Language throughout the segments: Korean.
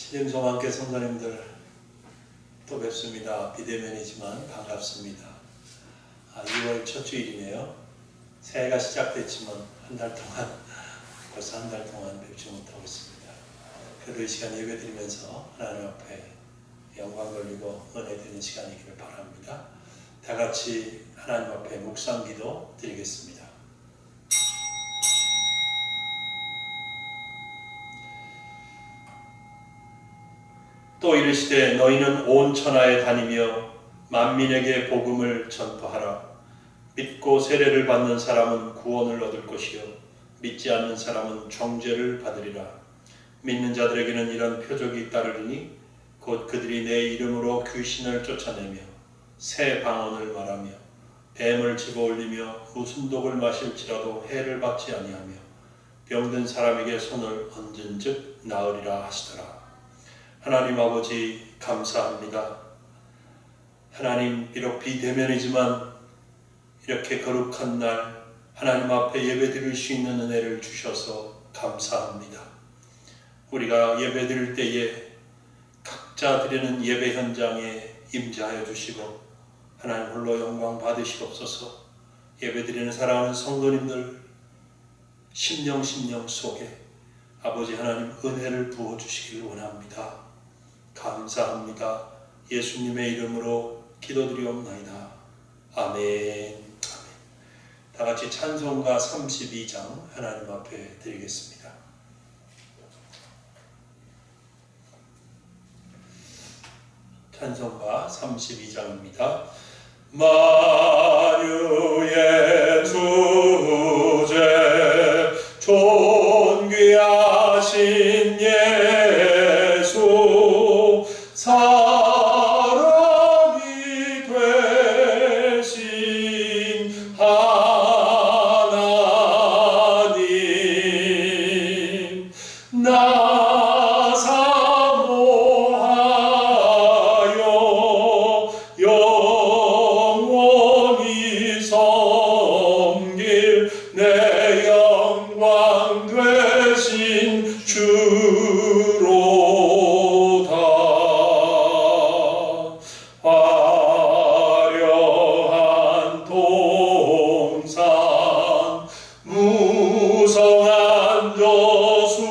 신임성함께 성도님들 또 뵙습니다. 비대면이지만 반갑습니다. 2월 첫 주일이네요. 새해가 시작됐지만 벌써 한 달 동안 뵙지 못하고 있습니다. 그래도 이 시간 예배드리면서 하나님 앞에 영광 돌리고 은혜 드리는 시간이기를 바랍니다. 다 같이 하나님 앞에 묵상기도 드리겠습니다. 또 이르시되 너희는 온 천하에 다니며 만민에게 복음을 전파하라. 믿고 세례를 받는 사람은 구원을 얻을 것이요 믿지 않는 사람은 정죄를 받으리라. 믿는 자들에게는 이런 표적이 따르리니 곧 그들이 내 이름으로 귀신을 쫓아내며 새 방언을 말하며 뱀을 집어올리며 무슨 독을 마실지라도 해를 받지 아니하며 병든 사람에게 손을 얹은즉 나으리라 하시더라. 하나님 아버지 감사합니다. 하나님 비록 비대면이지만 이렇게 거룩한 날 하나님 앞에 예배드릴 수 있는 은혜를 주셔서 감사합니다. 우리가 예배드릴 때에 각자 드리는 예배 현장에 임재하여 주시고 하나님 홀로 영광 받으시옵소서. 예배드리는 사랑하는 성도님들 심령 속에 아버지 하나님 은혜를 부어주시길 원합니다. 감사합니다. 예수님의 이름으로 기도드리옵나이다. 아멘. 다 같이 찬송가 32장 하나님 앞에 드리겠습니다. 찬송가 32장입니다. 만유의 주제 존귀하신 예수 사람이 되신 하나님 나 사모하여 영원히 섬길 내 영광 되신 주로다. 화려한 동산 무성한 저수모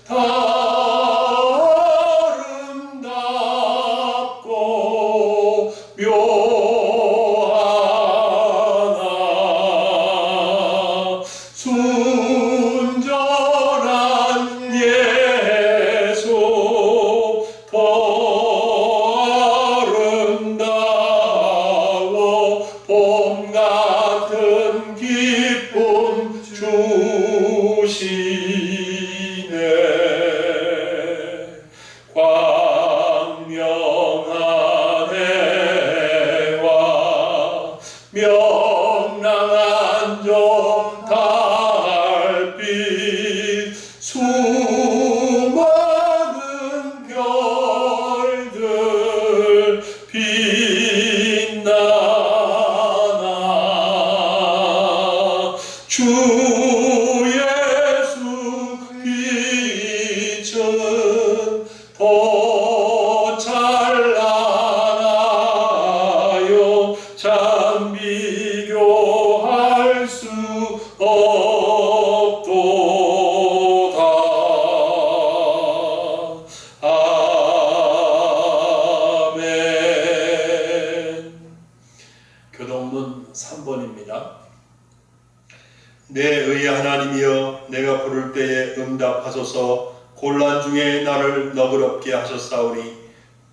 다 아름답고 묘하나 순전한 예수 더 아름다워 봄 같은 기쁨 주시네. 광명한 해와 명랑한 저 달빛 수많은 별들 빛나나 주 예수 빛은 더 찬란하여 참 비교할 수 없도다. 아멘. 교동문 3번입니다. 내 의의 하나님이여 내가 부를 때에 응답하소서. 곤란 중에 나를 너그럽게 하셨사오니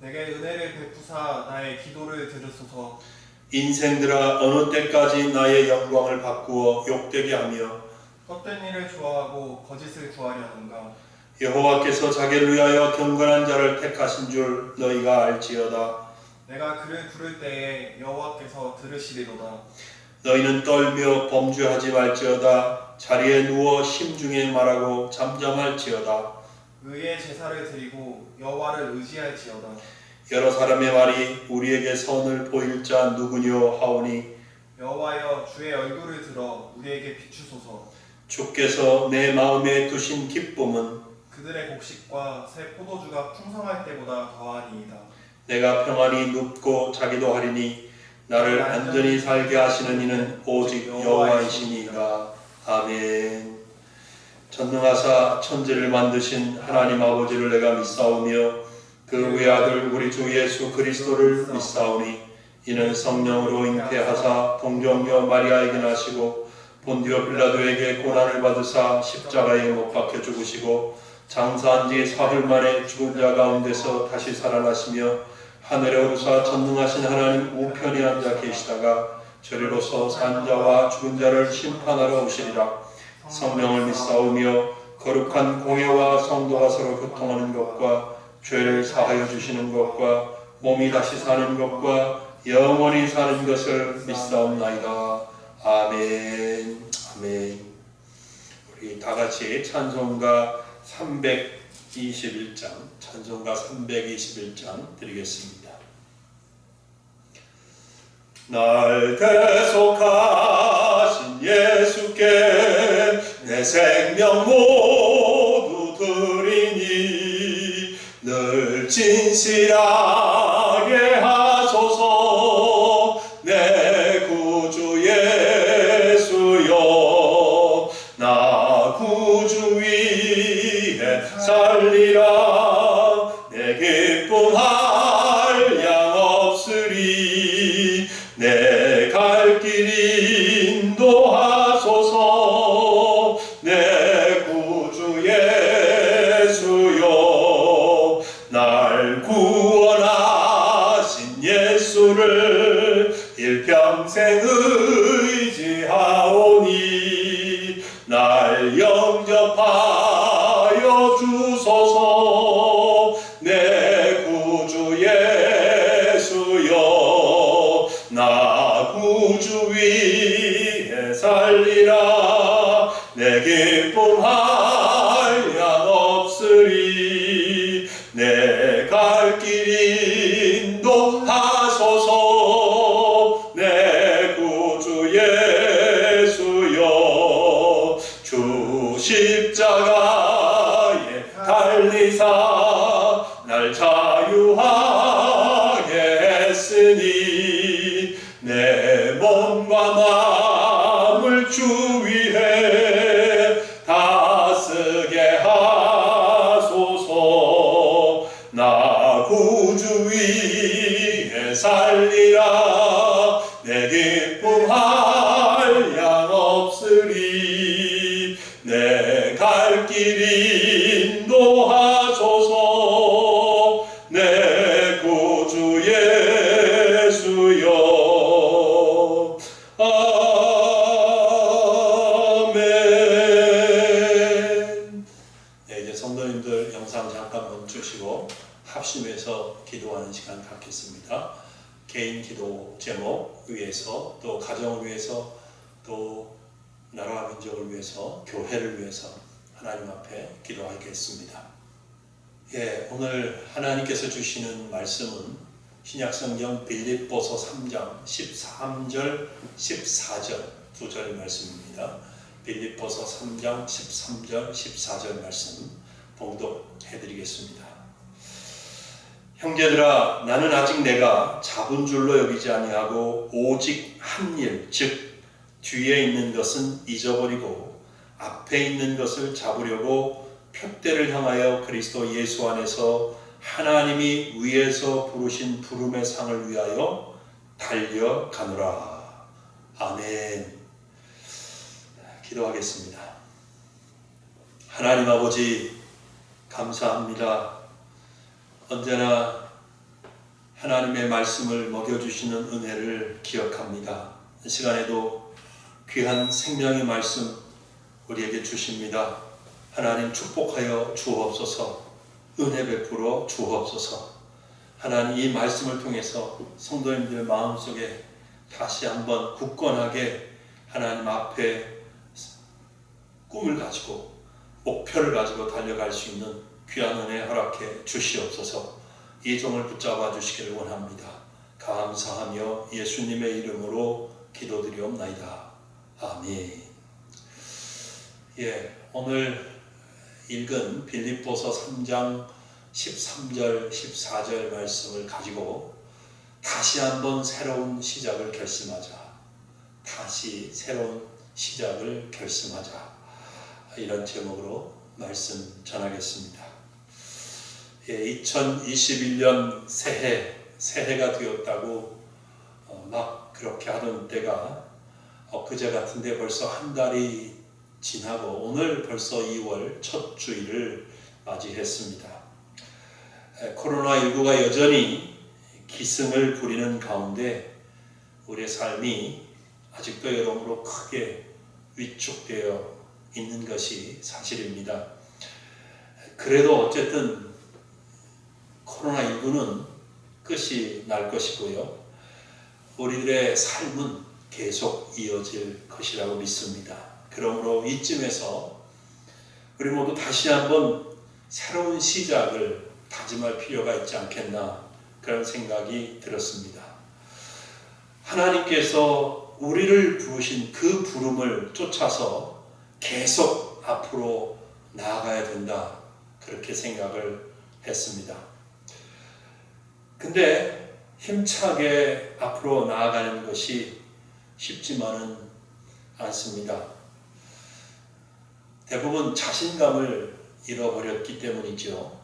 내게 은혜를 베푸사 나의 기도를 들으소서. 인생들아 어느 때까지 나의 영광을 바꾸어 욕되게 하며 헛된 일을 좋아하고 거짓을 구하려는가. 여호와께서 자기를 위하여 경건한 자를 택하신 줄 너희가 알지어다. 내가 그를 부를 때에 여호와께서 들으시리로다. 너희는 떨며 범죄하지 말지어다. 자리에 누워 심중에 말하고 잠잠할지어다. 의의 제사를 드리고 여호와를 의지할지어다. 여러 사람의 말이 우리에게 선을 보일 자 누구뇨 하오니 여호와여 주의 얼굴을 들어 우리에게 비추소서. 주께서 내 마음에 두신 기쁨은 그들의 곡식과 새 포도주가 풍성할 때보다 더하니이다. 내가 평안히 눕고 자기도 하리니 나를 안전히 살게 하시는 이는 오직 여호와이시니이다. 아멘. 전능하사 천지를 만드신 하나님 아버지를 내가 믿사오며 그 외아들 우리 주 예수 그리스도를 믿사오니 이는 성령으로 잉태하사 동정녀 마리아에게 나시고 본디오 빌라도에게 고난을 받으사 십자가에 못 박혀 죽으시고 장사한 지 사흘 만에 죽은 자 가운데서 다시 살아나시며 하늘에 오르사 전능하신 하나님 우편에 앉아 계시다가 저리로서 산 자와 죽은 자를 심판하러 오시리라. 성령을 믿사오며 거룩한 공예와 성도가 서로 교통하는 것과 죄를 사하여 주시는 것과 몸이 다시 사는 것과 영원히 사는 것을 믿사옵나이다. 아멘. 아멘. 우리 다 같이 찬송가 321장, 찬송가 321장 드리겠습니다. 날 대속하신 예수께 내 생명 모두 드리니 늘 진실하게 하소서. 내 구주 예수여 나 구주 위에 살리라. 내 기쁨할 양 없으리. 내 갈 길 인도하소서. 내 구주 예수여 날 구원하신 예수를 일평생 의지하오니 날 영접하여 주소서. 내 구주 예수여 나 구주 위에 살리라. 내 기쁨할 양 없으리. 내 갈 길 인도하소서. 내 구주 예수여 주 십자가에 달리사 날 자유하게 했으니 내 몸과 마음을 주 위에 다스게 하소서. 나 구주 위에 살리라. 내 기쁨할 양 없으리. 내 갈 길 인도하소서. 내 구주 예수여 아멘. 네, 이제 성도님들 영상 잠깐 멈추시고 합심해서 기도하는 시간 갖겠습니다. 개인 기도 제목 위해서, 또 가정을 위해서, 또 나라와 민족을 위해서, 교회를 위해서 하나님 앞에 기도하겠습니다. 예, 오늘 하나님께서 주시는 말씀은 신약성경 빌립보서 3장 13절, 14절 두 절의 말씀입니다. 빌립보서 3장 13절, 14절 말씀 봉독해드리겠습니다. 형제들아, 나는 아직 내가 잡은 줄로 여기지 아니하고 오직 한 일, 즉 뒤에 있는 것은 잊어버리고 앞에 있는 것을 잡으려고 표대를 향하여 그리스도 예수 안에서 하나님이 위에서 부르신 부름의 상을 위하여 달려가노라. 아멘. 기도하겠습니다. 하나님 아버지 감사합니다. 언제나 하나님의 말씀을 먹여주시는 은혜를 기억합니다. 이 시간에도 귀한 생명의 말씀 우리에게 주십니다. 하나님 축복하여 주옵소서. 은혜 베풀어 주옵소서. 하나님 이 말씀을 통해서 성도님들 마음속에 다시 한번 굳건하게 하나님 앞에 꿈을 가지고 목표를 가지고 달려갈 수 있는 귀한 은혜 허락해 주시옵소서. 이 종을 붙잡아 주시기를 원합니다. 감사하며 예수님의 이름으로 기도드리옵나이다. 아멘. 예, 오늘 읽은 빌립보서 3장 13절, 14절 말씀을 가지고 다시 한번 새로운 시작을 결심하자. 다시 새로운 시작을 결심하자. 이런 제목으로 말씀 전하겠습니다. 2021년 새해가 되었다고 막 그렇게 하던 때가 엊그제 같은데 벌써 한 달이 지나고 오늘 벌써 2월 첫 주일을 맞이했습니다. 코로나19가 여전히 기승을 부리는 가운데 우리의 삶이 아직도 여러모로 크게 위축되어 있는 것이 사실입니다. 그래도 어쨌든 코로나19는 끝이 날 것이고요. 우리들의 삶은 계속 이어질 것이라고 믿습니다. 그러므로 이쯤에서 우리 모두 다시 한번 새로운 시작을 다짐할 필요가 있지 않겠나 그런 생각이 들었습니다. 하나님께서 우리를 부르신 그 부름을 쫓아서 계속 앞으로 나아가야 된다 그렇게 생각을 했습니다. 근데 힘차게 앞으로 나아가는 것이 쉽지만은 않습니다. 대부분 자신감을 잃어버렸기 때문이죠.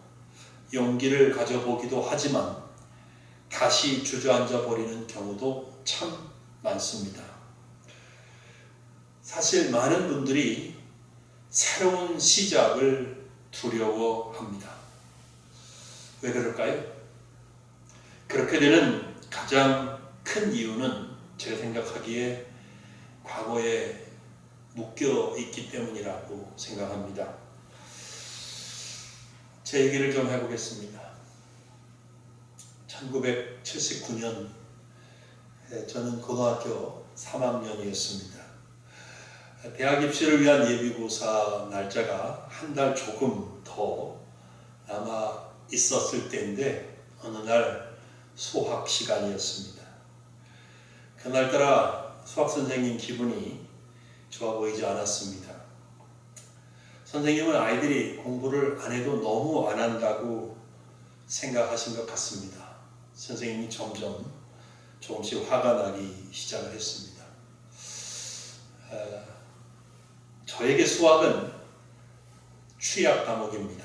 용기를 가져보기도 하지만 다시 주저앉아 버리는 경우도 참 많습니다. 사실 많은 분들이 새로운 시작을 두려워합니다. 왜 그럴까요? 그렇게 되는 가장 큰 이유는 제가 생각하기에 과거에 묶여 있기 때문이라고 생각합니다. 제 얘기를 좀 해보겠습니다. 1979년 저는 고등학교 3학년이었습니다. 대학 입시를 위한 예비고사 날짜가 한 달 조금 더 남아 있었을 때인데 어느 날 수학 시간이었습니다. 그날따라 수학 선생님 기분이 좋아 보이지 않았습니다. 선생님은 아이들이 공부를 안 해도 너무 안 한다고 생각하신 것 같습니다. 선생님이 조금씩 화가 나기 시작을 했습니다. 저에게 수학은 취약 과목입니다.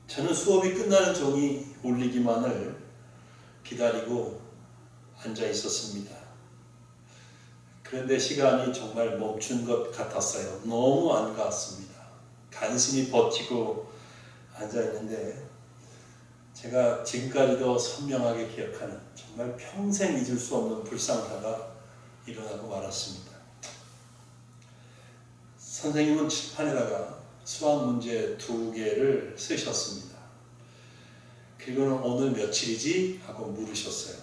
저는 수업이 끝나는 종이 울리기만을 기다리고 앉아 있었습니다. 그런데 시간이 정말 멈춘 것 같았어요. 너무 안 갔습니다. 간신히 버티고 앉아 있는데 제가 지금까지도 선명하게 기억하는 정말 평생 잊을 수 없는 불상사가 일어나고 말았습니다. 선생님은 칠판에다가 수학 문제 2개를 쓰셨습니다. 그리고는 오늘 며칠이지? 하고 물으셨어요.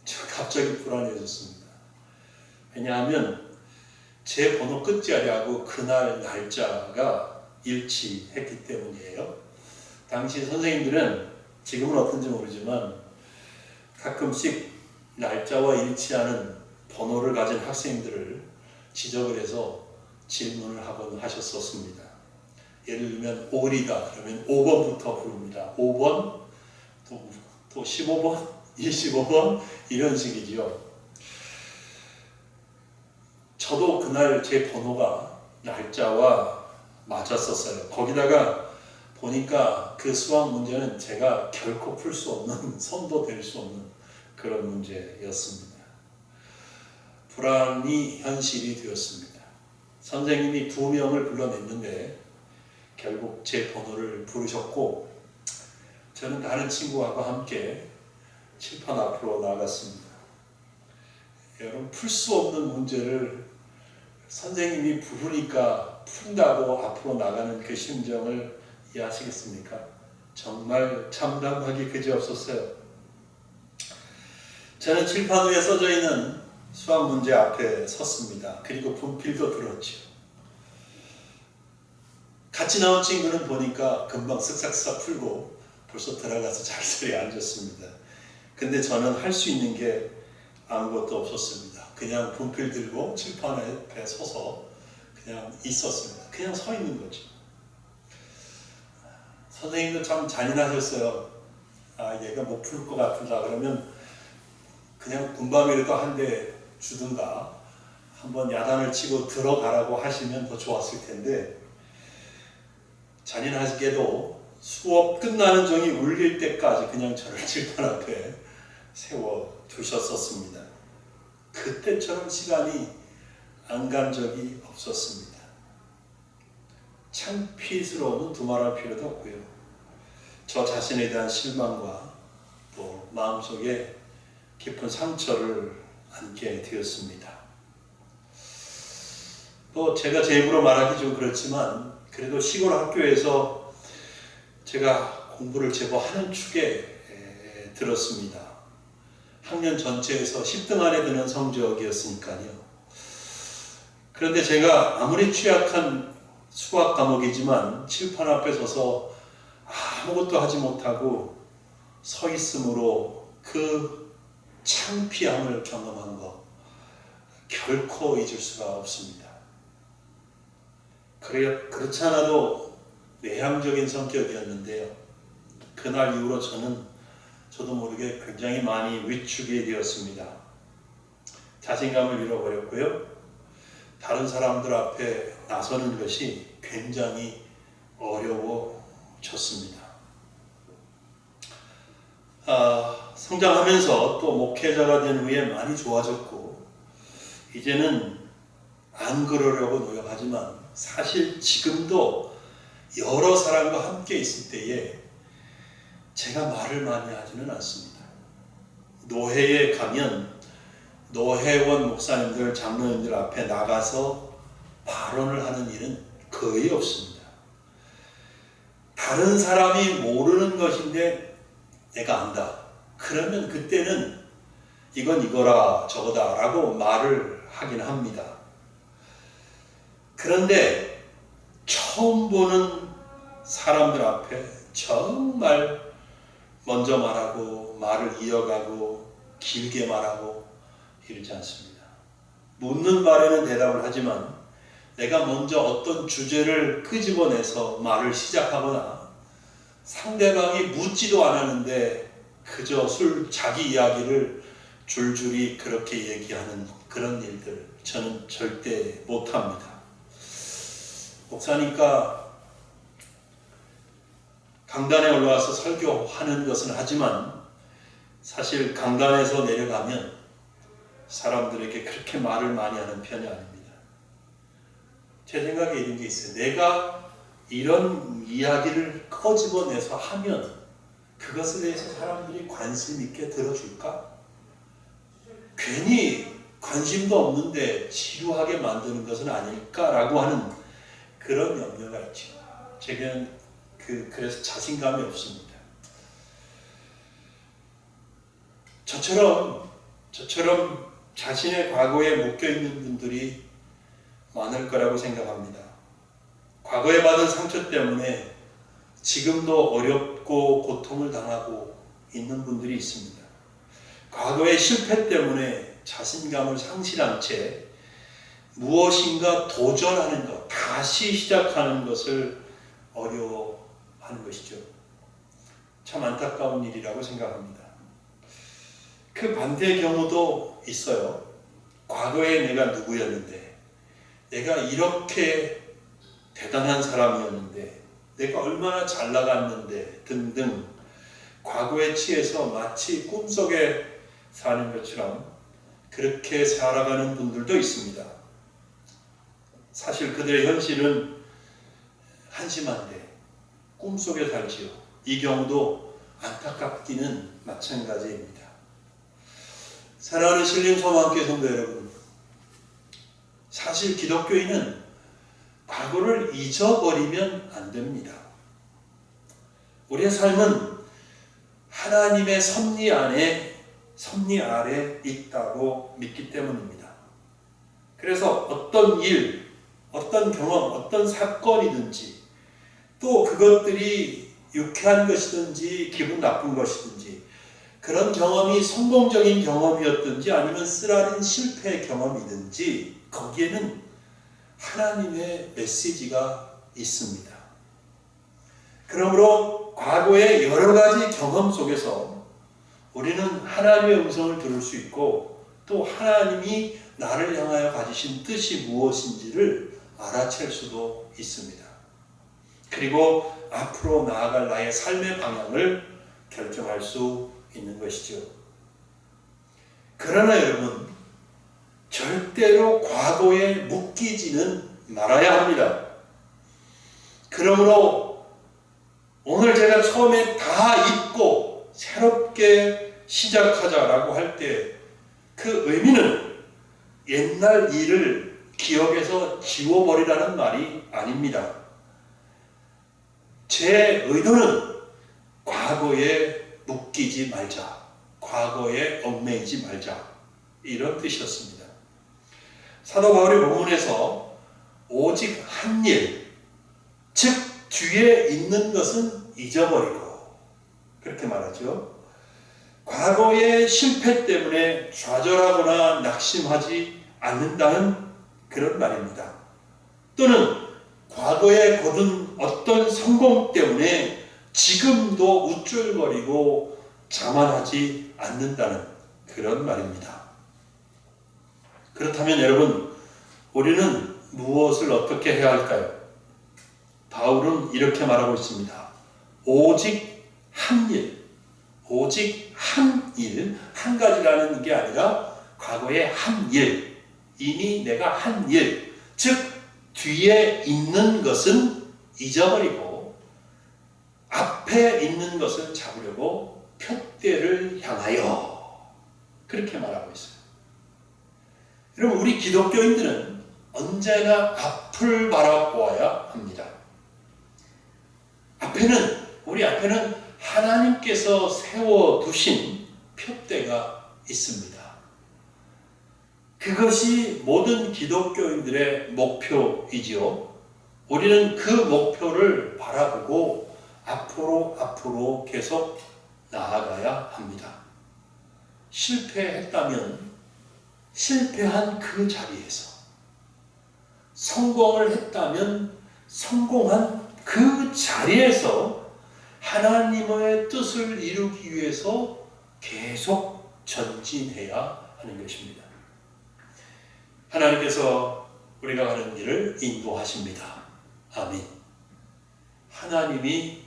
저 갑자기 불안해졌습니다. 왜냐하면 제 번호 끝자리하고 그날 날짜가 일치했기 때문이에요. 당시 선생님들은 지금은 어떤지 모르지만 가끔씩 날짜와 일치하는 번호를 가진 학생들을 지적을 해서 질문을 하곤 하셨었습니다. 예를 들면 5일이다 그러면 5번부터 부릅니다. 5번, 또 15번, 25번 이런 식이죠. 저도 그날 제 번호가 날짜와 맞았었어요. 거기다가 보니까 그 수학 문제는 제가 결코 풀 수 없는, 손도 댈 수 없는 그런 문제였습니다. 불안이 현실이 되었습니다. 선생님이 2명을 불러냈는데 결국 제 번호를 부르셨고 저는 다른 친구하고 함께 칠판 앞으로 나갔습니다. 여러분, 풀 수 없는 문제를 선생님이 부르니까 푼다고 앞으로 나가는 그 심정을 이해하시겠습니까? 정말 참담하기 그지없었어요. 저는 칠판 위에 써져 있는 수학 문제 앞에 섰습니다. 그리고 분필도 들었죠. 같이 나온 친구는 보니까 금방 쓱싹쓱싹 풀고 벌써 들어가서 자리에 앉았습니다. 근데 저는 할 수 있는 게 아무것도 없었습니다. 그냥 분필 들고 칠판 앞에 서서 그냥 있었습니다. 그냥 서 있는 거죠. 선생님도 참 잔인하셨어요. 얘가 못 풀 것 같다 그러면 그냥 군밤이라도 한 대 주든가 한번 야단을 치고 들어가라고 하시면 더 좋았을 텐데, 잔인하게도 수업 끝나는 종이 울릴 때까지 그냥 저를 칠판 앞에 세워 두셨었습니다. 그때처럼 시간이 안 간 적이 없었습니다. 창피스러움은 두말할 필요도 없고요. 저 자신에 대한 실망과 또 마음속에 깊은 상처를 안게 되었습니다. 또 제가 제 입으로 말하기 좀 그렇지만 그래도 시골 학교에서 제가 공부를 제법 하는 축에 들었습니다. 학년 전체에서 10등 안에 드는 성적이었으니까요. 그런데 제가 아무리 취약한 수학 과목이지만 칠판 앞에 서서 아무것도 하지 못하고 서 있음으로 그 창피함을 경험한 거 결코 잊을 수가 없습니다. 그렇지 않아도 내향적인 성격이었는데요. 그날 이후로 저도 모르게 굉장히 많이 위축이 되었습니다. 자신감을 잃어버렸고요. 다른 사람들 앞에 나서는 것이 굉장히 어려워졌습니다. 성장하면서 또 목회자가 된 후에 많이 좋아졌고, 이제는 안 그러려고 노력하지만 사실 지금도 여러 사람과 함께 있을 때에 제가 말을 많이 하지는 않습니다. 노회에 가면 노회원 목사님들, 장로님들 앞에 나가서 발언을 하는 일은 거의 없습니다. 다른 사람이 모르는 것인데 내가 안다. 그러면 그때는 이건 이거라 저거다 라고 말을 하긴 합니다. 그런데 처음 보는 사람들 앞에 정말 먼저 말하고 말을 이어가고 길게 말하고 이러지 않습니다. 묻는 말에는 대답을 하지만 내가 먼저 어떤 주제를 끄집어내서 말을 시작하거나 상대방이 묻지도 않았는데 그저 자기 이야기를 줄줄이 그렇게 얘기하는 그런 일들 저는 절대 못합니다. 목사니까 강단에 올라와서 설교하는 것은 하지만 사실 강단에서 내려가면 사람들에게 그렇게 말을 많이 하는 편이 아닙니다. 제 생각에 이런 게 있어요. 내가 이런 이야기를 꺼집어내서 하면 그것에 대해서 사람들이 관심 있게 들어줄까? 괜히 관심도 없는데 지루하게 만드는 것은 아닐까라고 하는 그런 염려가 있죠. 제게는 그래서 자신감이 없습니다. 저처럼 자신의 과거에 묶여있는 분들이 많을 거라고 생각합니다. 과거에 받은 상처 때문에 지금도 어렵고 고통을 당하고 있는 분들이 있습니다. 과거의 실패 때문에 자신감을 상실한 채 무엇인가 도전하는 것, 다시 시작하는 것을 어려워하는 것이죠. 참 안타까운 일이라고 생각합니다. 그 반대의 경우도 있어요. 과거에 내가 누구였는데, 내가 이렇게 대단한 사람이었는데, 내가 얼마나 잘 나갔는데 등등 과거에 취해서 마치 꿈속에 사는 것처럼 그렇게 살아가는 분들도 있습니다. 사실 그들의 현실은 한심한데 꿈속에 살지요. 이 경우도 안타깝기는 마찬가지입니다. 사랑하는 신림소망교회 성도 여러분, 사실 기독교인은 과거를 잊어버리면 안 됩니다. 우리의 삶은 하나님의 섭리 아래 있다고 믿기 때문입니다. 그래서 어떤 일, 어떤 경험, 어떤 사건이든지 또 그것들이 유쾌한 것이든지 기분 나쁜 것이든지 그런 경험이 성공적인 경험이었든지 아니면 쓰라린 실패의 경험이든지 거기에는 하나님의 메시지가 있습니다. 그러므로 과거의 여러 가지 경험 속에서 우리는 하나님의 음성을 들을 수 있고 또 하나님이 나를 향하여 가지신 뜻이 무엇인지를 알아챌 수도 있습니다. 그리고 앞으로 나아갈 나의 삶의 방향을 결정할 수 있는 것이죠. 그러나 여러분, 절대로 과거에 묶이지는 말아야 합니다. 그러므로 오늘 제가 처음에 다 잊고 새롭게 시작하자라고 할 때 그 의미는 옛날 일을 기억에서 지워버리라는 말이 아닙니다. 제 의도는 과거에 묶이지 말자, 과거에 얽매이지 말자, 이런 뜻이었습니다. 사도 바울이 본문에서 오직 한 일, 즉 뒤에 있는 것은 잊어버리고, 그렇게 말하죠. 과거의 실패 때문에 좌절하거나 낙심하지 않는다는 그런 말입니다. 또는 과거에 거둔 어떤 성공 때문에 지금도 우쭐거리고 자만하지 않는다는 그런 말입니다. 그렇다면 여러분, 우리는 무엇을 어떻게 해야 할까요? 바울은 이렇게 말하고 있습니다. 오직 한 일, 오직 한 일, 한 가지라는 게 아니라 과거의 한 일, 이미 내가 한 일, 즉 뒤에 있는 것은 잊어버리고 앞에 있는 것을 잡으려고 표대를 향하여, 그렇게 말하고 있어요. 여러분, 우리 기독교인들은 언제나 앞을 바라보아야 합니다. 우리 앞에는 하나님께서 세워두신 표대가 있습니다. 그것이 모든 기독교인들의 목표이지요. 우리는 그 목표를 바라보고 앞으로 계속 나아가야 합니다. 실패했다면 실패한 그 자리에서, 성공을 했다면 성공한 그 자리에서 하나님의 뜻을 이루기 위해서 계속 전진해야 하는 것입니다. 하나님께서 우리가 가는 길을 인도하십니다. 아멘. 하나님이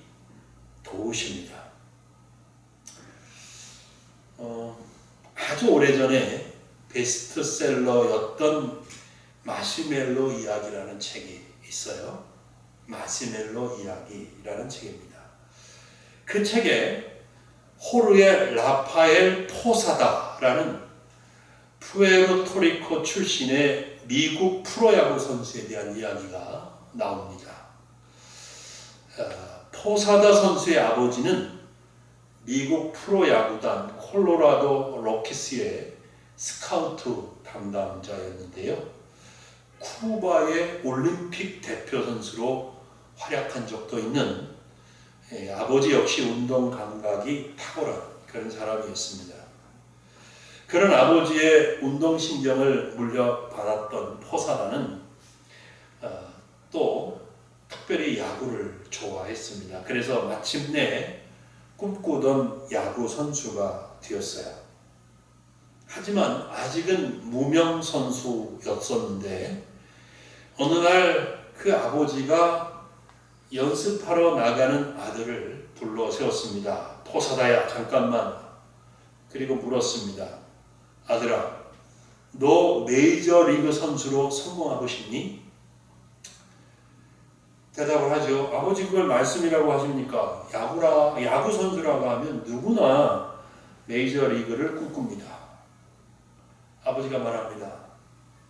도우십니다. 아주 오래전에 베스트셀러였던 마시멜로 이야기라는 책이 있어요. 마시멜로 이야기라는 책입니다. 그 책에 호르에 라파엘 포사다라는 푸에르토리코 출신의 미국 프로야구 선수에 대한 이야기가 나옵니다. 포사다 선수의 아버지는 미국 프로야구단 콜로라도 로키스의 스카우트 담당자였는데요. 쿠바의 올림픽 대표 선수로 활약한 적도 있는 아버지 역시 운동 감각이 탁월한 그런 사람이었습니다. 그런 아버지의 운동신경을 물려받았던 포사다는 또 특별히 야구를 좋아했습니다. 그래서 마침내 꿈꾸던 야구 선수가 되었어요. 하지만 아직은 무명 선수였었는데 어느 날 그 아버지가 연습하러 나가는 아들을 불러 세웠습니다. 포사다야, 잠깐만. 그리고 물었습니다. 아들아, 너 메이저리그 선수로 성공하고 싶니? 대답을 하죠. 아버지 그걸 말씀이라고 하십니까? 야구 선수라고 하면 누구나 메이저리그를 꿈꿉니다. 아버지가 말합니다.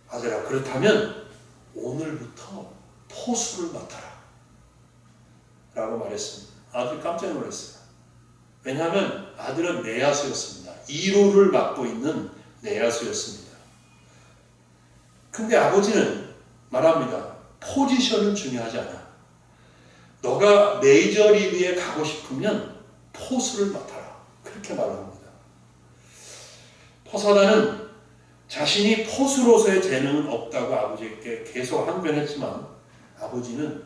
아들아, 그렇다면 오늘부터 포수를 맡아라 라고 말했습니다. 아들 깜짝 놀랐어요. 왜냐하면 아들은 내야수였습니다. 2루를 맡고 있는 내야수였습니다. 근데 아버지는 말합니다. 포지션은 중요하지 않아. 너가 메이저리그에 가고 싶으면 포수를 맡아라. 그렇게 말합니다. 포사다는 자신이 포수로서의 재능은 없다고 아버지께 계속 항변했지만 아버지는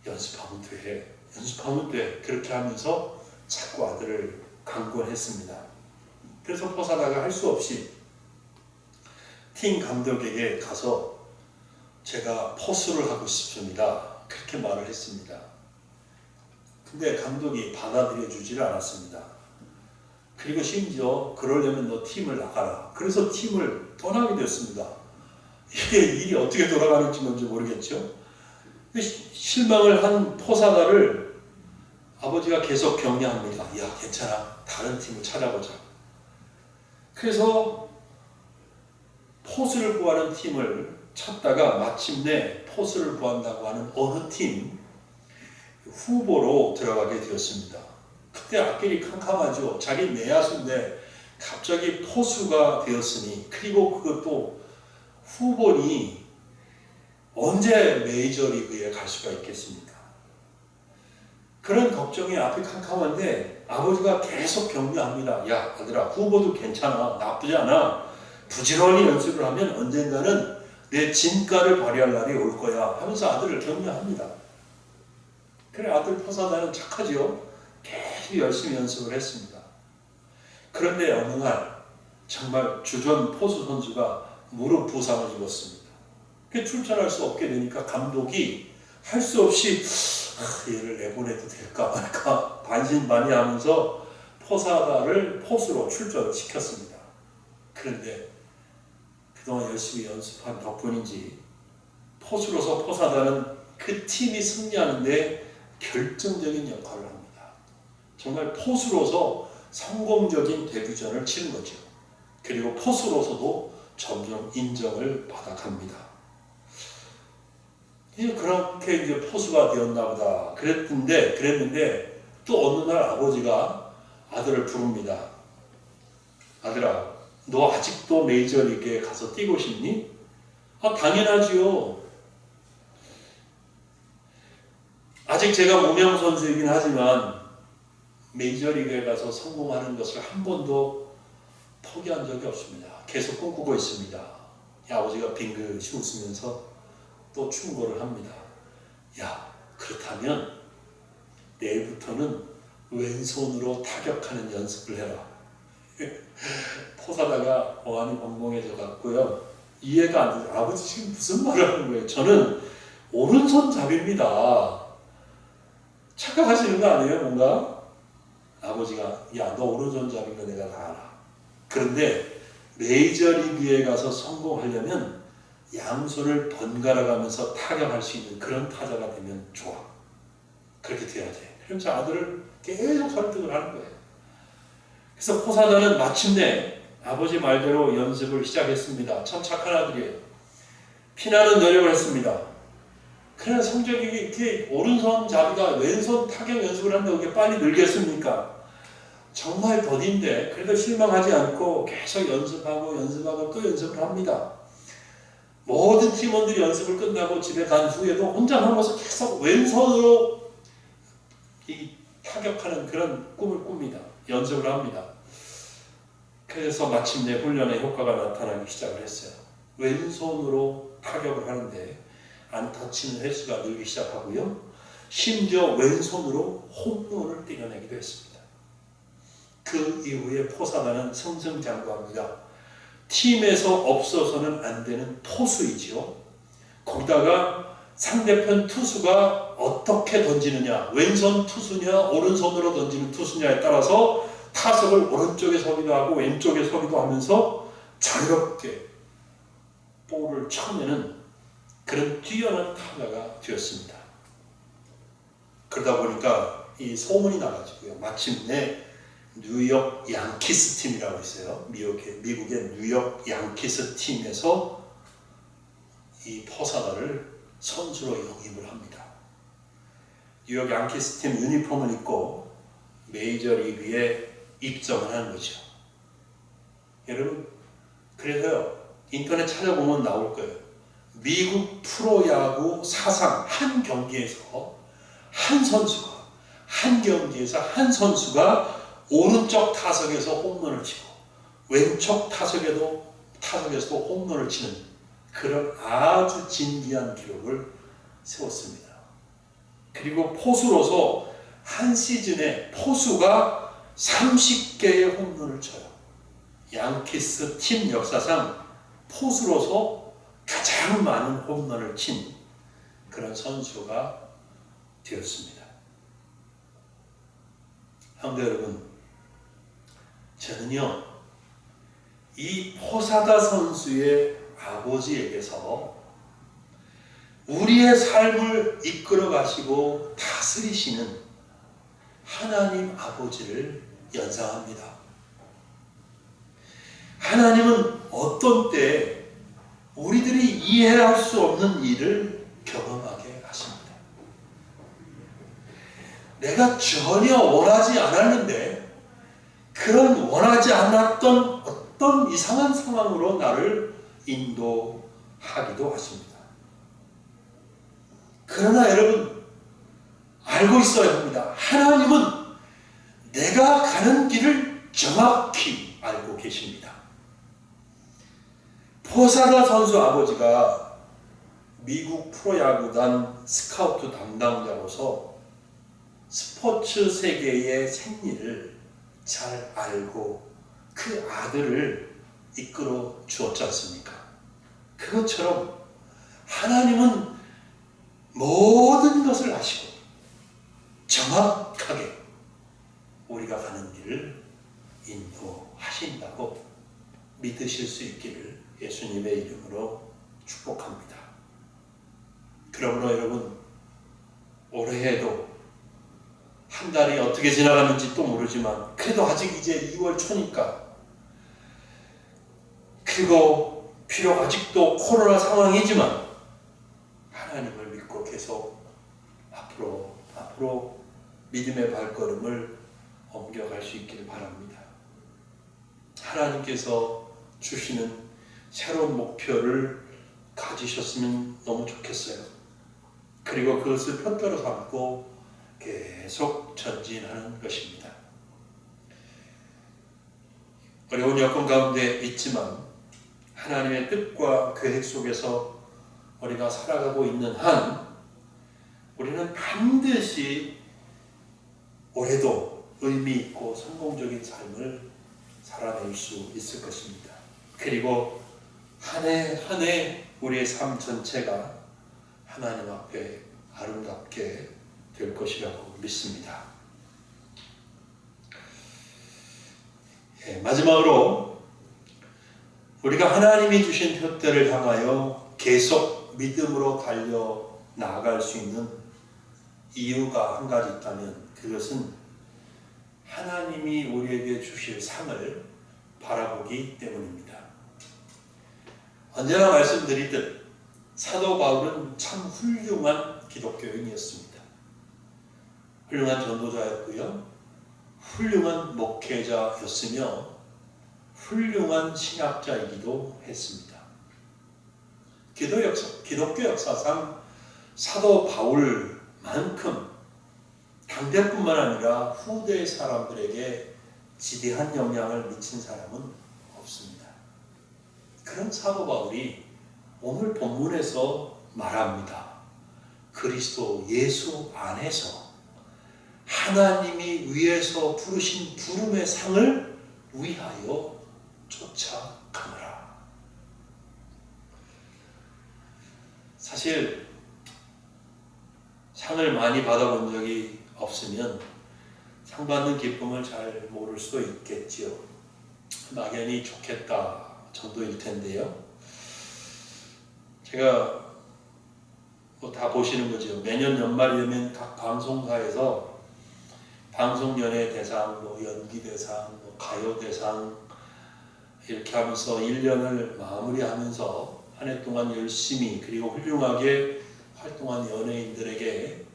연습하면 돼, 연습하면 돼 그렇게 하면서 자꾸 아들을 강권했습니다. 그래서 포사다가 할 수 없이 팀 감독에게 가서 제가 포수를 하고 싶습니다 그렇게 말을 했습니다. 근데 감독이 받아들여 주지를 않았습니다. 그리고 심지어 그러려면 너 팀을 나가라. 그래서 팀을 떠나게 됐습니다. 이게 일이 어떻게 돌아가는지 뭔지 모르겠죠. 실망을 한 포사다를 아버지가 계속 격려합니다. 야 괜찮아, 다른 팀을 찾아보자. 그래서 포수를 구하는 팀을 찾다가 마침내 포수를 구한다고 하는 어느 팀 후보로 들어가게 되었습니다. 그때 앞길이 캄캄하죠. 자기 내야수인데 갑자기 포수가 되었으니, 그리고 그것도 후보니 언제 메이저리그에 갈 수가 있겠습니까? 그런 걱정이 앞이 캄캄한데 아버지가 계속 격려합니다. 야 아들아, 후보도 괜찮아, 나쁘지 않아. 부지런히 연습을 하면 언젠가는 내 진가를 발휘할 날이 올 거야 하면서 아들을 격려합니다. 그래, 아들 포사다는 착하지요. 계속 열심히 연습을 했습니다. 그런데 어느 날 정말 주전 포수 선수가 무릎 부상을 입었습니다. 출전할 수 없게 되니까 감독이 할 수 없이 얘를 내보내도 될까 말까 반신반의하면서 포사다를 포수로 출전을 시켰습니다. 그런데 그동안 열심히 연습한 덕분인지 포수로서 포사다는 그 팀이 승리하는데 결정적인 역할을 합니다. 정말 포수로서 성공적인 데뷔전을 치는 거죠. 그리고 포수로서도 점점 인정을 받아갑니다. 그렇게 이제 포수가 되었나 보다 그랬는데 또 어느 날 아버지가 아들을 부릅니다. 아들아, 너 아직도 메이저리그에 가서 뛰고 싶니? 아, 당연하지요. 아직 제가 무명 선수이긴 하지만 메이저리그에 가서 성공하는 것을 한 번도 포기한 적이 없습니다. 계속 꿈꾸고 있습니다. 아버지가 빙긋이 웃으면서 또 충고를 합니다. 야, 그렇다면 내일부터는 왼손으로 타격하는 연습을 해라. 포사다가 어안이 벙벙해져 갔고요. 이해가 안 돼요. 아버지 지금 무슨 말을 하는 거예요? 저는 오른손잡이입니다. 착각하시는 거 아니에요? 뭔가? 아버지가 야, 너 오른손잡인 거 내가 다 알아. 그런데 메이저리그에 가서 성공하려면 양손을 번갈아 가면서 타격할 수 있는 그런 타자가 되면 좋아. 그렇게 돼야 돼. 그러면서 아들을 계속 설득을 하는 거예요. 그래서 포사다는 마침내 아버지 말대로 연습을 시작했습니다. 참 착한 아들이에요. 피나는 노력을 했습니다. 그러나 성적이 이렇게 오른손잡이가 왼손 타격 연습을 한다고 이게 빨리 늘겠습니까? 정말 더딘데 그래도 실망하지 않고 계속 연습하고 또 연습을 합니다. 모든 팀원들이 연습을 끝나고 집에 간 후에도 혼자 남아서 계속 왼손으로 이 타격하는 그런 꿈을 꿉니다. 연습을 합니다. 그래서 마침내 훈련의 효과가 나타나기 시작을 했어요. 왼손으로 타격을 하는데 안타 치는 횟수가 늘기 시작하고요. 심지어 왼손으로 홈런을 때려내기도 했습니다. 그 이후에 포사다는 승승장구합니다. 팀에서 없어서는 안 되는 포수이지요. 거기다가 상대편 투수가 어떻게 던지느냐, 왼손 투수냐 오른손으로 던지는 투수냐에 따라서 타석을 오른쪽에 서기도 하고 왼쪽에 서기도 하면서 자유롭게 볼을 쳐내는 그런 뛰어난 타자가 되었습니다. 그러다 보니까 이 소문이 나가지고요. 마침내 뉴욕 양키스 팀이라고 있어요. 미국의 뉴욕 양키스 팀에서 이 포사다를 선수로 영입을 합니다. 뉴욕 양키스 팀 유니폼을 입고 메이저리그에 입성을 하는 거죠. 여러분, 그래서요, 인터넷 찾아보면 나올 거예요. 미국 프로야구 사상 한 경기에서 한 경기에서 오른쪽 타석에서 홈런을 치고 왼쪽 타석에도 타석에서 홈런을 치는 그런 아주 진기한 기록을 세웠습니다. 그리고 포수로서 한 시즌에 포수가 30개의 홈런을 쳐요. 양키스 팀 역사상 포수로서 가장 많은 홈런을 친 그런 선수가 되었습니다. 성도 여러분, 저는요, 이 포사다 선수의 아버지에게서 우리의 삶을 이끌어 가시고 다스리시는 하나님 아버지를 연상합니다. 하나님은 어떤 때에 우리들이 이해할 수 없는 일을 경험하게 하십니다. 내가 전혀 원하지 않았는데 그런 원하지 않았던 어떤 이상한 상황으로 나를 인도하기도 하십니다. 그러나 여러분, 알고 있어야 합니다. 하나님은 내가 가는 길을 정확히 알고 계십니다. 포사다 선수 아버지가 미국 프로야구단 스카우트 담당자로서 스포츠 세계의 생리를 잘 알고 그 아들을 이끌어 주었지 않습니까? 그것처럼 하나님은 모든 것을 아시고 정확하게 우리가 가는 길을 인도하신다고 믿으실 수 있기를 예수님의 이름으로 축복합니다. 그러므로 여러분, 올해에도 한 달이 어떻게 지나가는지 또 모르지만 그래도 아직 이제 2월 초니까, 그리고 비록 아직도 코로나 상황이지만 하나님을 믿고 계속 앞으로 믿음의 발걸음을 옮겨갈 수 있기를 바랍니다. 하나님께서 주시는 새로운 목표를 가지셨으면 너무 좋겠어요. 그리고 그것을 편대로 삼고 계속 전진하는 것입니다. 어려운 여건 가운데 있지만 하나님의 뜻과 계획 속에서 우리가 살아가고 있는 한 우리는 반드시 올해도 의미 있고 성공적인 삶을 살아낼 수 있을 것입니다. 그리고 한 해 한 해 우리의 삶 전체가 하나님 앞에 아름답게 될 것이라고 믿습니다. 마지막으로 우리가 하나님이 주신 표대를 향하여 계속 믿음으로 달려 나아갈 수 있는 이유가 한 가지 있다면 그것은 하나님이 우리에게 주실 상을 바라보기 때문입니다. 언제나 말씀드리듯 사도 바울은 참 훌륭한 기독교인이었습니다. 훌륭한 전도자였고요, 훌륭한 목회자였으며 훌륭한 신학자이기도 했습니다. 기독교 역사상 사도 바울만큼 당대뿐만 아니라 후대 사람들에게 지대한 영향을 미친 사람은 없습니다. 그런 사도 바울이 오늘 본문에서 말합니다. 그리스도 예수 안에서 하나님이 위에서 부르신 부름의 상을 위하여 쫓아가노라. 사실 상을 많이 받아본 적이 없으면 상 받는 기쁨을 잘 모를 수도 있겠지요. 막연히 좋겠다 정도일 텐데요. 제가 다 보시는 거죠. 매년 연말이 되면 각 방송사에서 방송연예 대상, 연기 대상, 가요 대상 이렇게 하면서 1년을 마무리하면서 한 해 동안 열심히 그리고 훌륭하게 활동한 연예인들에게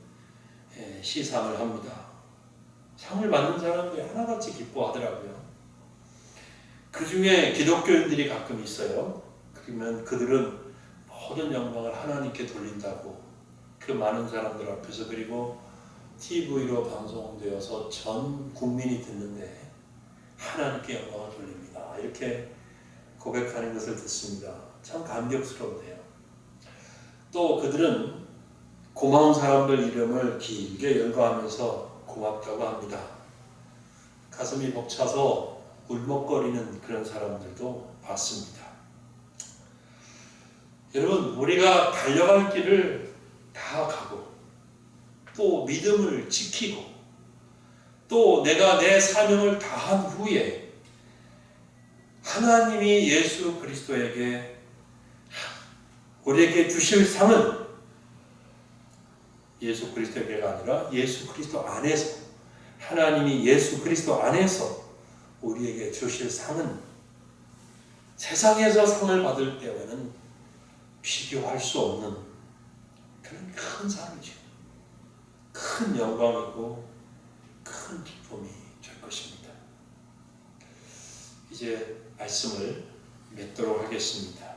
시상을 합니다. 상을 받는 사람들이 하나같이 기뻐하더라고요. 그 중에 기독교인들이 가끔 있어요. 그러면 그들은 모든 영광을 하나님께 돌린다고 그 많은 사람들 앞에서, 그리고 TV로 방송되어서 전 국민이 듣는데 하나님께 영광을 돌립니다. 이렇게 고백하는 것을 듣습니다. 참 감격스러운데요. 또 그들은 고마운 사람들 이름을 길게 연거하면서 고맙다고 합니다. 가슴이 벅차서 울먹거리는 그런 사람들도 봤습니다. 여러분, 우리가 달려갈 길을 다 가고 또 믿음을 지키고 또 내가 내 사명을 다한 후에 하나님이 예수 그리스도에게 우리에게 주실 상은 예수 그리스도에게가 아니라 예수 그리스도 안에서, 하나님이 예수 그리스도 안에서 우리에게 주실 상은 세상에서 상을 받을 때와는 비교할 수 없는 그런 큰 상이죠. 큰 영광이고 큰 기쁨이 될 것입니다. 이제 말씀을 맺도록 하겠습니다.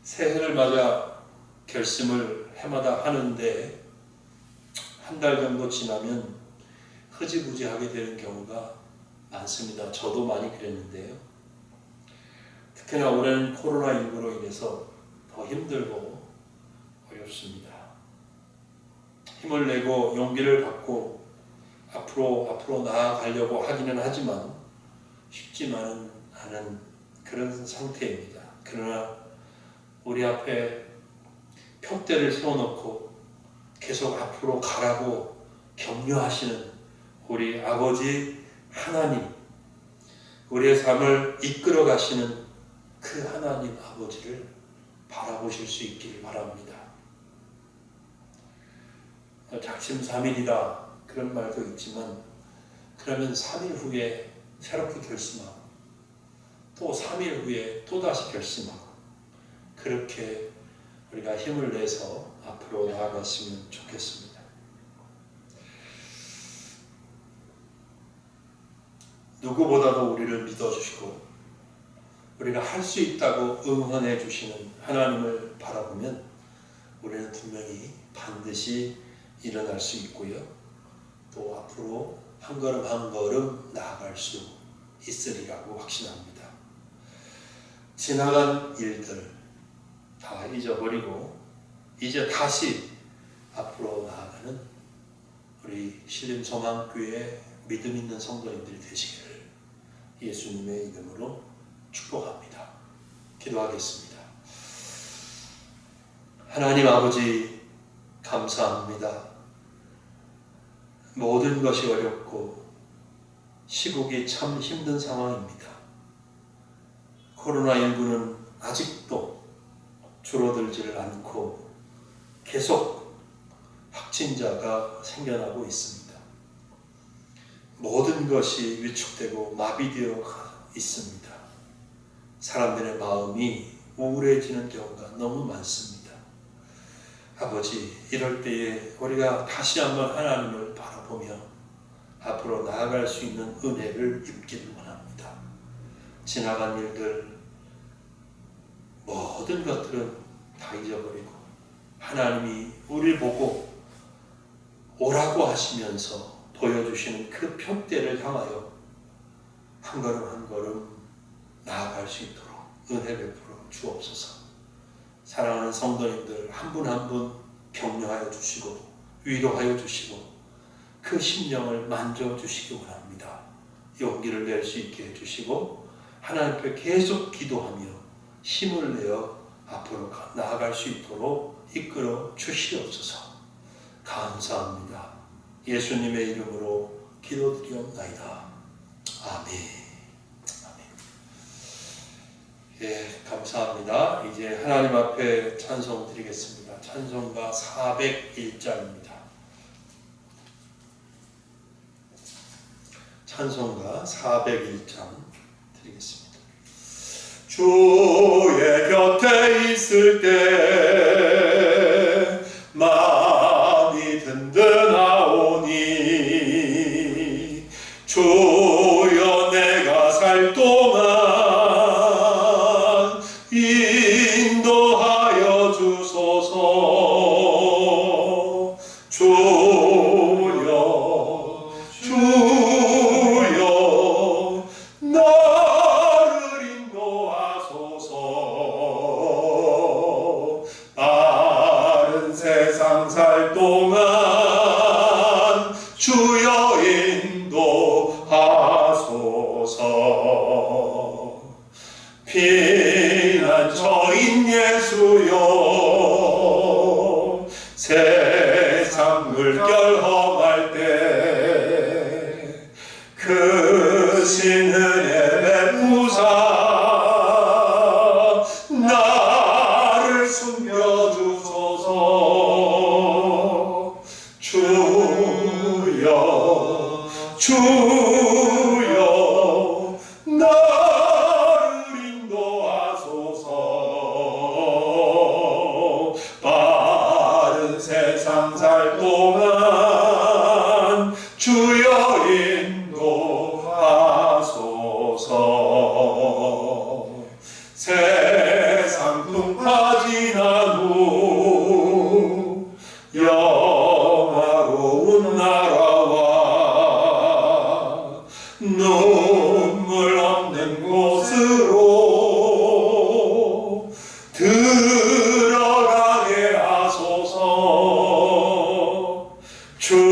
새해를 맞아 결심을 해마다 하는데 한 달 정도 지나면 흐지부지하게 되는 경우가 많습니다. 저도 많이 그랬는데요. 특히나 올해는 코로나19로 인해서 더 힘들고 어렵습니다. 힘을 내고 용기를 갖고 앞으로 나아가려고 하기는 하지만 쉽지만은 않은 그런 상태입니다. 그러나 우리 앞에 표대를 세워놓고 계속 앞으로 가라고 격려하시는 우리 아버지 하나님, 우리의 삶을 이끌어 가시는 그 하나님 아버지를 바라보실 수 있길 바랍니다. 작심삼일이다 그런 말도 있지만 그러면 3일 후에 새롭게 결심하고 또 3일 후에 또다시 결심하고 그렇게 우리가 힘을 내서 앞으로 나아갔으면 좋겠습니다. 누구보다도 우리를 믿어주시고 우리가 할 수 있다고 응원해 주시는 하나님을 바라보면 우리는 분명히 반드시 일어날 수 있고요. 또 앞으로 한 걸음 한 걸음 나아갈 수 있으리라고 확신합니다. 지나간 일들 다 잊어버리고 이제 다시 앞으로 나아가는 우리 신림소망교회 믿음 있는 성도님들이 되시기를 예수님의 이름으로 축복합니다. 기도하겠습니다. 하나님 아버지 감사합니다. 모든 것이 어렵고 시국이 참 힘든 상황입니다. 코로나19는 아직도 줄어들지를 않고 계속 확진자가 생겨나고 있습니다. 모든 것이 위축되고 마비되어 있습니다. 사람들의 마음이 우울해지는 경우가 너무 많습니다. 아버지, 이럴 때에 우리가 다시 한번 하나님을 바라보며 앞으로 나아갈 수 있는 은혜를 입기를 원합니다. 지나간 일들, 모든 것들은 다 잊어버리고 하나님이 우리를 보고 오라고 하시면서 보여주시는 그 표대를 향하여 한 걸음 한 걸음 나아갈 수 있도록 은혜 베풀어 주옵소서. 사랑하는 성도님들 한 분 한 분 격려하여 주시고 위로하여 주시고 그 심령을 만져주시기 원합니다. 용기를 낼 수 있게 해주시고 하나님께 계속 기도하며 힘을 내어 앞으로 나아갈 수 있도록 이끌어 주시옵소서. 감사합니다. 예수님의 이름으로 기도드리옵나이다. 아멘. 예, 감사합니다. 이제 하나님 앞에 찬송 드리겠습니다. 찬송가 401장입니다. 찬송가 401장 드리겠습니다. 주의 곁에 있을 때 마음이 든든하오니 주여 내가 살 동안 인도하여 주소서. 주여 나를 세상 살 동안 주여 인도하소서. 피난처인 예수여, 세상 물결 험할 때 크신 은혜 베푸사 나를 숨겨주소서. 주여 주여 나를 인도하소서. 빠른 세상 살 동안 주여 인도하소서. 세상 풍파 지난 후 영화로운 나라와 눈물 없는 곳으로 들어가게 하소서. 주여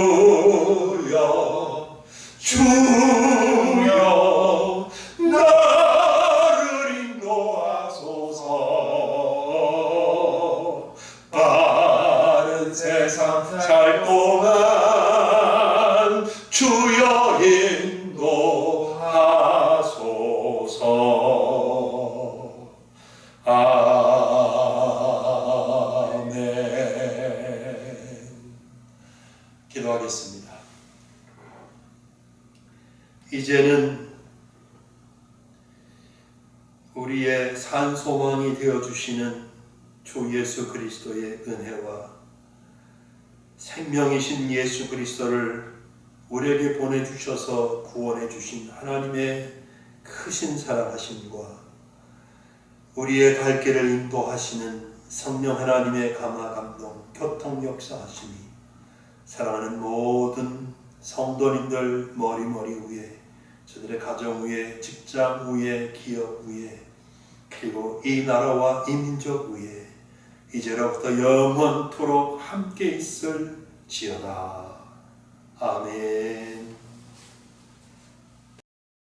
주여 나를 인도하소서. 빠른 세상 살 동안 주여 인도하소서. 아멘. 기도하겠습니다. 이제는 우리의 산 소망이 되어주시는 주 예수 그리스도의 은혜와 생명이신 예수 그리스도를 우리에게 보내주셔서 구원해 주신 하나님의 크신 사랑하심과 우리의 갈 길을 인도하시는 성령 하나님의 감화 감동 교통 역사하심이 사랑하는 모든 성도님들 머리머리 위에, 저들의 가정 위에, 직장 위에, 기업 위에, 그리고 이 나라와 이 민족 위에 이제로부터 영원토록 함께 있을지어다. 아멘.